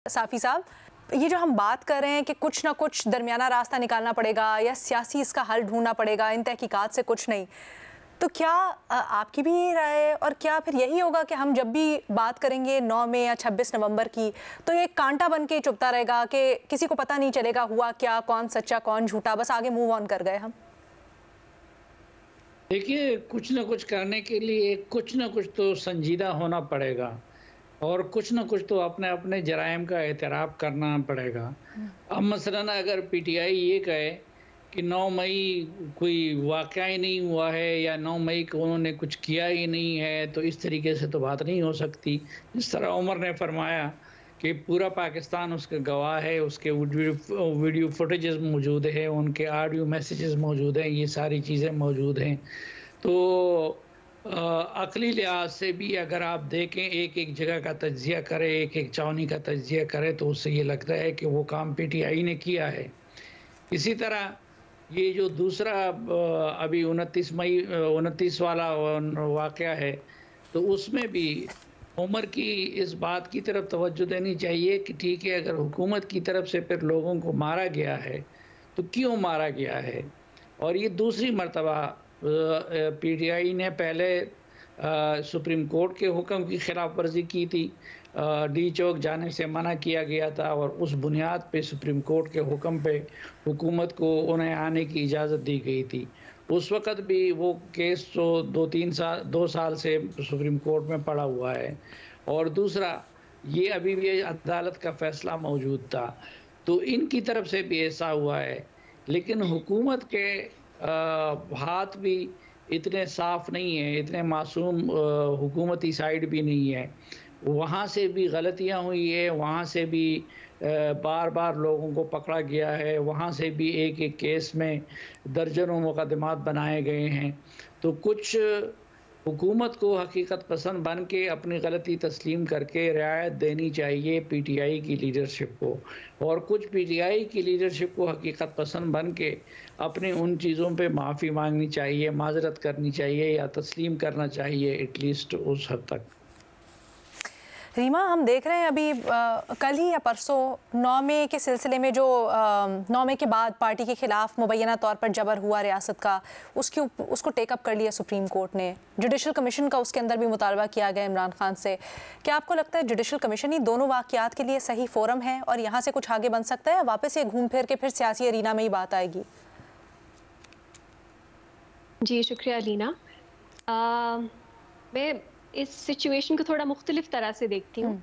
साफी साहब, ये जो हम बात कर रहे हैं कि कुछ ना कुछ दरमियाना रास्ता निकालना पड़ेगा या सियासी इसका हल ढूंढना पड़ेगा, इन तहकीकात से कुछ नहीं, तो क्या आपकी भी ये राय है? और क्या फिर यही होगा कि हम जब भी बात करेंगे 9 में या 26 नवंबर की, तो ये कांटा बन के चुभता रहेगा कि किसी को पता नहीं चलेगा हुआ क्या, कौन सच्चा कौन झूठा, बस आगे मूव ऑन कर गए हम? देखिए, कुछ ना कुछ करने के लिए कुछ ना कुछ तो संजीदा होना पड़ेगा और कुछ ना कुछ तो अपने अपने जराइम का एतराफ़ करना पड़ेगा। अब मसलन अगर पीटीआई ये कहे कि 9 मई कोई वाक़या ही नहीं हुआ है या 9 मई को उन्होंने कुछ किया ही नहीं है, तो इस तरीके से तो बात नहीं हो सकती। जिस तरह उमर ने फरमाया कि पूरा पाकिस्तान उसका गवाह है, उसके वीडियो फुटेजेस मौजूद है, उनके ऑडियो मैसेजेस मौजूद हैं, ये सारी चीज़ें मौजूद हैं। तो अक़ली लिहाज से भी अगर आप देखें, एक-एक जगह का तज्ज़िया करें, एक-एक छावनी का तज्ज़िया करें, तो उससे ये लगता है कि वो काम पीटीआई ने किया है। इसी तरह ये जो दूसरा अभी 29 वाला वाक़या है, तो उसमें भी उमर की इस बात की तरफ तवज्जो देनी चाहिए कि ठीक है, अगर हुकूमत की तरफ से फिर लोगों को मारा गया है, तो क्यों मारा गया है? और ये दूसरी मर्तबा पीटीआई ने पहले सुप्रीम कोर्ट के हुक्म की खिलाफ वर्जी की थी। डी चौक जाने से मना किया गया था और उस बुनियाद पे सुप्रीम कोर्ट के हुक्म पे हुकूमत को उन्हें आने की इजाज़त दी गई थी। उस वक़्त भी वो केस तो 2 साल से सुप्रीम कोर्ट में पड़ा हुआ है। और दूसरा, ये अभी भी अदालत का फ़ैसला मौजूद था, तो इनकी तरफ से भी ऐसा हुआ है। लेकिन हुकूमत के हाथ भी इतने साफ़ नहीं हैं, इतने मासूम हुकूमती साइड भी नहीं है। वहाँ से भी गलतियाँ हुई है, वहाँ से भी बार-बार लोगों को पकड़ा गया है, वहाँ से भी एक-एक केस में दर्जनों मुकदमात बनाए गए हैं। तो कुछ हुकूमत को हकीकत पसंद बन के अपनी गलती तस्लीम करके रियायत देनी चाहिए पीटीआई की लीडरशिप को, और कुछ पीटीआई की लीडरशिप को हकीकत पसंद बन के अपनी उन चीज़ों पे माफ़ी मांगनी चाहिए, माज़रत करनी चाहिए या तस्लीम करना चाहिए एटलीस्ट उस हद तक। रीमा, हम देख रहे हैं अभी कल ही या परसों 9 मई के सिलसिले में जो 9 मई के बाद पार्टी के खिलाफ मुबैना तौर पर जबर हुआ रियासत का, उसको टेकअप कर लिया सुप्रीम कोर्ट ने। जुडिशल कमीशन का उसके अंदर भी मुतालबा किया गया इमरान खान से। क्या आपको लगता है जुडिशल कमीशन ही दोनों वाक़यात के लिए सही फोरम है और यहाँ से कुछ आगे बन सकता है, वापस ये घूम फिर के फिर सियासी अरीना में ही बात आएगी? जी शुक्रिया लीना। मैं इस सिचुएशन को थोड़ा मुख्तलिफ तरह से देखती हूँ।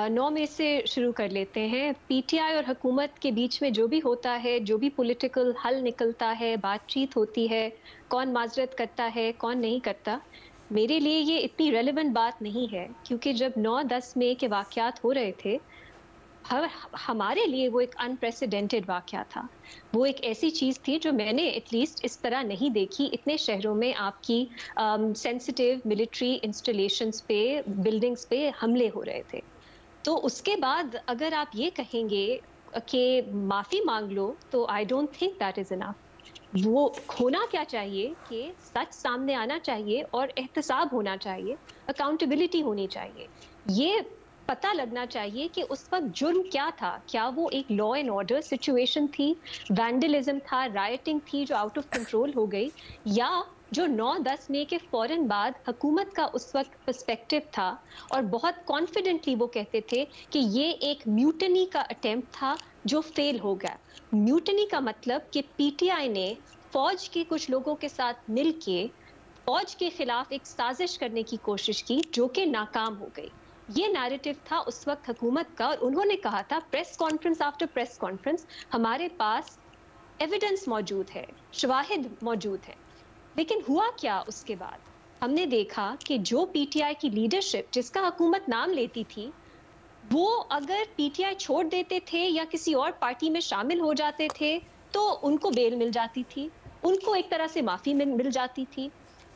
9 मई से शुरू कर लेते हैं। पीटीआई और हुकूमत के बीच में जो भी होता है, जो भी पॉलिटिकल हल निकलता है, बातचीत होती है, कौन माजरत करता है, कौन नहीं करता, मेरे लिए ये इतनी रेलेवेंट बात नहीं है, क्योंकि जब 9-10 मई के वाक़यात हो रहे थे, हमारे लिए वो एक अनप्रेसिडेंटेड वाक़या था। वो एक ऐसी चीज़ थी जो मैंने एटलीस्ट इस तरह नहीं देखी। इतने शहरों में आपकी सेंसिटिव मिलिट्री इंस्टॉलेशंस पे, बिल्डिंग्स पे हमले हो रहे थे। तो उसके बाद अगर आप ये कहेंगे कि माफ़ी मांग लो, तो I don't think that is enough. वो होना क्या चाहिए कि सच सामने आना चाहिए और एहतसाब होना चाहिए, अकाउंटेबिलिटी होनी चाहिए। ये पता लगना चाहिए कि उस वक्त जुर्म क्या था। क्या वो एक लॉ एंड ऑर्डर सिचुएशन थी, वैंडलिज्म था, राइटिंग थी जो आउट ऑफ कंट्रोल हो गई, या जो 9-10 मई के फौरन बाद हुकूमत का उस वक्त पर्सपेक्टिव था और बहुत कॉन्फिडेंटली वो कहते थे कि ये एक म्यूटनी का अटेम्प्ट था जो फेल हो गया। म्यूटनी का मतलब कि पीटीआई ने फौज के कुछ लोगों के साथ मिलके फौज के खिलाफ एक साजिश करने की कोशिश की जो कि नाकाम हो गई। ये नैरेटिव था उस वक्त हुकूमत का, और उन्होंने कहा था press conference after press conference, हमारे पास एविडेंस मौजूद है, शवाहिद मौजूद है। लेकिन हुआ क्या उसके बाद? हमने देखा कि जो पीटीआई की लीडरशिप जिसका हुकूमत नाम लेती थी, वो अगर पीटीआई छोड़ देते थे या किसी और पार्टी में शामिल हो जाते थे, तो उनको बेल मिल जाती थी, उनको एक तरह से माफी मिल जाती थी।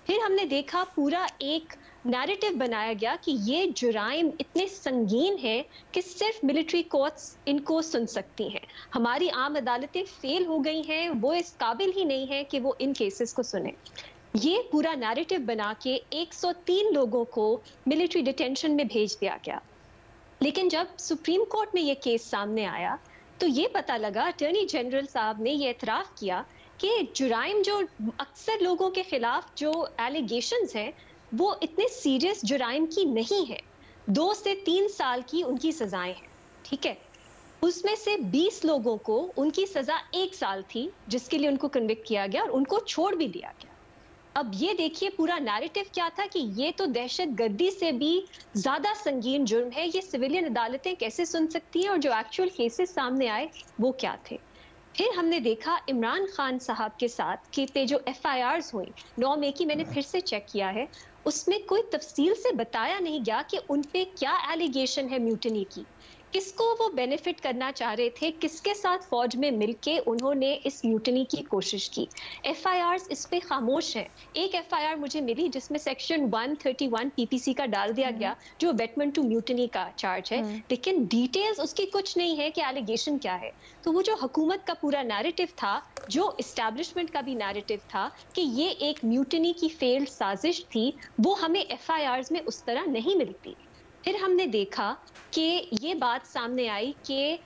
फिर हमने देखा पूरा एक नैरेटिव बनाया गया कि ये जुराइम इतने संगीन हैं कि सिर्फ मिलिट्री कोर्ट्स इनको सुन सकती हैं, हमारी आम अदालतें फेल हो गई हैं, वो इस काबिल ही नहीं है कि वो इन केसेस को सुने। ये पूरा नैरेटिव बना के 103 लोगों को मिलिट्री डिटेंशन में भेज दिया गया। लेकिन जब सुप्रीम कोर्ट में ये केस सामने आया तो ये पता लगा, अटॉर्नी जनरल साहब ने ये एतराफ़ किया कि जुराइम जो अक्सर लोगों के खिलाफ जो एलिगेशंस हैं वो इतने सीरियस जुराइम की नहीं है। 2 से 3 साल की उनकी सजाएं हैं, ठीक है। उसमें से 20 लोगों को उनकी सजा 1 साल थी, जिसके लिए उनको कन्विक्ट किया गया और उनको छोड़ भी दिया गया। अब ये देखिए पूरा नैरेटिव क्या था कि ये तो दहशतगर्दी से भी ज्यादा संगीन जुर्म है, ये सिविलियन अदालतें कैसे सुन सकती हैं, और जो एक्चुअल केसेस सामने आए वो क्या थे। फिर हमने देखा इमरान खान साहब के साथ के पे जो FIRs हुई 9 मई की, मैंने फिर से चेक किया है, उसमें कोई तफसील से बताया नहीं गया कि उन पे क्या एलिगेशन है म्यूटिनी की, किसको वो बेनिफिट करना चाह रहे थे, किसके साथ फौज में मिलके उन्होंने इस म्यूटिनी की कोशिश की। FIRs इस पे खामोश हैं। एक FIR मुझे मिली जिसमें सेक्शन 131 PPC का डाल दिया गया, जो वेटमेंट टू म्यूटिनी का चार्ज है, लेकिन डिटेल्स उसकी कुछ नहीं है कि एलिगेशन क्या है। तो वो जो हुकूमत का पूरा नैरेटिव था, जो इस्टेब्लिशमेंट का भी नैरेटिव था कि ये एक म्यूटिनी की फेल्ड साजिश थी, वो हमें FIRs में उस तरह नहीं मिलती। फिर हमने देखा कि ये बात सामने आई कि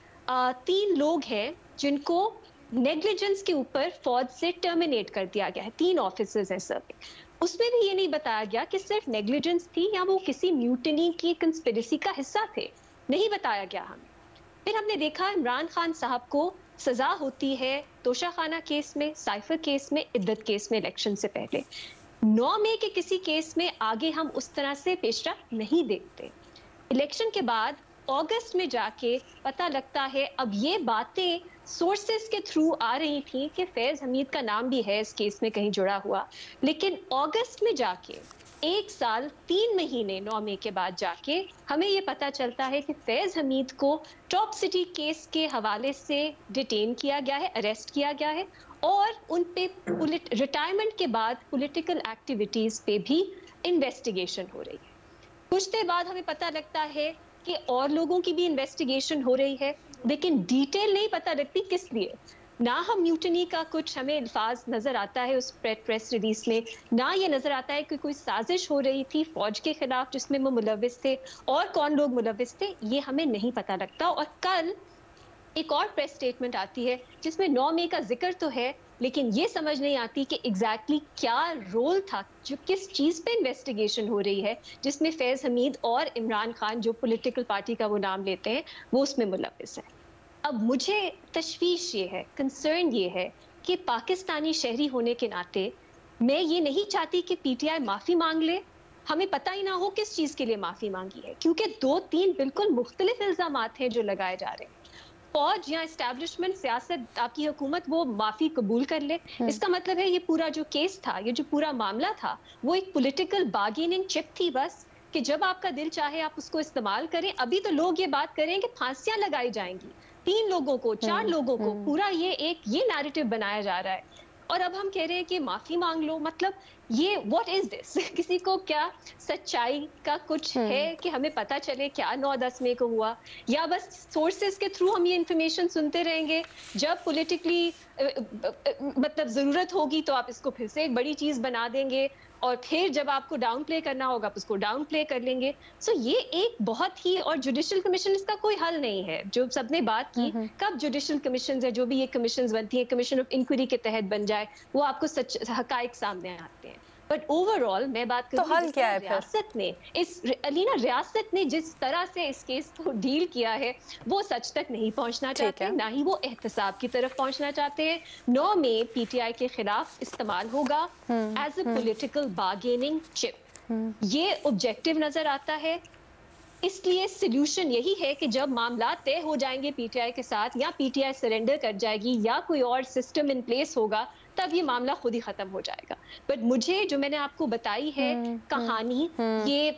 3 लोग हैं जिनको नेग्लिजेंस के ऊपर फौज से टर्मिनेट कर दिया गया है। 3 ऑफिसर्स हैं सब। उसमें भी ये नहीं बताया गया कि सिर्फ नेग्लिजेंस थी या वो किसी म्यूटिनी की कंस्पिरेसी का हिस्सा थे, नहीं बताया गया हमें। फिर हमने देखा इमरान खान साहब को सजा होती है तोशाखाना केस में, साइफर केस में, इद्दत केस में इलेक्शन से पहले। 9 मई के किसी केस में आगे हम उस तरह से पेशरफ्त नहीं देखते। इलेक्शन के बाद अगस्त में जाके पता लगता है, अब ये बातें सोर्सेस के थ्रू आ रही थी कि फैज़ हमीद का नाम भी है इस केस में कहीं जुड़ा हुआ, लेकिन अगस्त में जाके 1 साल 3 महीने 9 मई के बाद जाके हमें ये पता चलता है कि फैज़ हमीद को टॉप सिटी केस के हवाले से डिटेन किया गया है, अरेस्ट किया गया है, और उन पे रिटायरमेंट के बाद पॉलिटिकल एक्टिविटीज़ पे भी इन्वेस्टिगेशन हो रही है। कुछ देर बाद हमें पता लगता है कि और लोगों की भी इन्वेस्टिगेशन हो रही है, लेकिन डिटेल नहीं पता लगती किस लिए। ना हम म्यूटिनी का कुछ हमें अल्फाज नजर आता है उस प्रेस रिलीज में, ना ये नजर आता है कि कोई साजिश हो रही थी फौज के खिलाफ जिसमें वो मुलव्विस थे, और कौन लोग मुलव्विस थे ये हमें नहीं पता लगता। और कल एक और प्रेस स्टेटमेंट आती है जिसमें 9 मई का जिक्र तो है, लेकिन ये समझ नहीं आती कि एग्जैक्टली क्या रोल था, जो किस चीज़ पे इन्वेस्टिगेशन हो रही है, जिसमें फैज़ हमीद और इमरान खान जो पॉलिटिकल पार्टी का वो नाम लेते हैं वो उसमें मुलव्विस है। अब मुझे तशवीश ये है, कंसर्न ये है कि पाकिस्तानी शहरी होने के नाते मैं ये नहीं चाहती कि PTI माफ़ी मांग ले, हमें पता ही ना हो किस चीज़ के लिए माफ़ी मांगी है, क्योंकि 2-3 बिल्कुल मुख्तलिफ इल्ज़ामात हैं जो लगाए जा रहे हैं। फौज या एस्टैब्लिशमेंट, सियासत, आपकी हुकूमत वो माफी कबूल कर ले, इसका मतलब है ये पूरा जो केस था, ये जो पूरा मामला था, वो एक पॉलिटिकल बार्गेनिंग चिप थी बस, कि जब आपका दिल चाहे आप उसको इस्तेमाल करें। अभी तो लोग ये बात करें कि फांसियां लगाई जाएंगी 3 लोगों को, 4 लोगों को, पूरा ये नैरेटिव बनाया जा रहा है, और अब हम कह रहे हैं कि माफी मांग लो। मतलब ये व्हाट इज दिस? किसी को क्या सच्चाई का कुछ है कि हमें पता चले क्या 9-10 मई को हुआ, या बस सोर्सेज के थ्रू हम ये इंफॉर्मेशन सुनते रहेंगे, जब पॉलिटिकली मतलब जरूरत होगी तो आप इसको फिर से एक बड़ी चीज बना देंगे, और फिर जब आपको डाउन प्ले करना होगा आप उसको डाउन प्ले कर लेंगे। सो ये एक बहुत ही, और जुडिशल कमीशन इसका कोई हल नहीं है। जो सबने बात की कब जुडिशल कमीशन है, जो भी ये कमीशन बनती है, कमीशन ऑफ इंक्वायरी के तहत बन जाए, वो आपको सच हकाइक सामने आते हैं। बट ओवरऑल मैं बात करूं, तो हल क्या है रियासत ने अलीना रियासत ने जिस तरह से इस केस को डील किया है वो सच तक नहीं पहुंचना चाहते, ना ही वो एहतसाब की तरफ पहुंचना चाहते हैं। 9 मई PTI के खिलाफ इस्तेमाल होगा as a political bargaining chip, ये ऑब्जेक्टिव नजर आता है। इसलिए सॉल्यूशन यही है कि जब मामला तय हो जाएंगे PTI के साथ, या PTI सरेंडर कर जाएगी, या कोई और सिस्टम इन प्लेस होगा, तब ये मामला खुद ही खत्म हो जाएगा। बट मुझे जो मैंने आपको बताई है कहानी, ये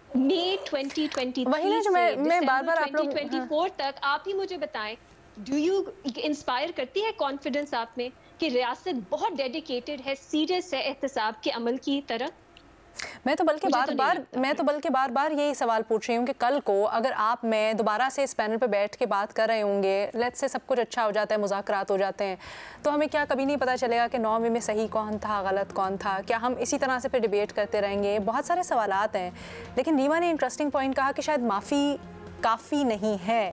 मई 2023 वही ना जो मैं बार-बार आप लोग 2024 तक, आप ही मुझे बताएं, डू यू इंस्पायर करती है कॉन्फिडेंस आप में कि रियासत बहुत डेडिकेटेड है, सीरियस है एहतसाब के अमल की तरफ? मैं तो बल्कि बार बार यही सवाल पूछ रही हूँ कि कल को अगर आप मैं दोबारा से इस पैनल पे बैठ के बात कर रहे होंगे, लेट्स से सब कुछ अच्छा हो जाता है, मुज़ाकरात हो जाते हैं, तो हमें क्या कभी नहीं पता चलेगा कि 9 मई में सही कौन था, गलत कौन था? क्या हम इसी तरह से फिर डिबेट करते रहेंगे? बहुत सारे सवालात हैं। लेकिन रीमा ने इंटरेस्टिंग पॉइंट कहा कि शायद माफ़ी काफ़ी नहीं है।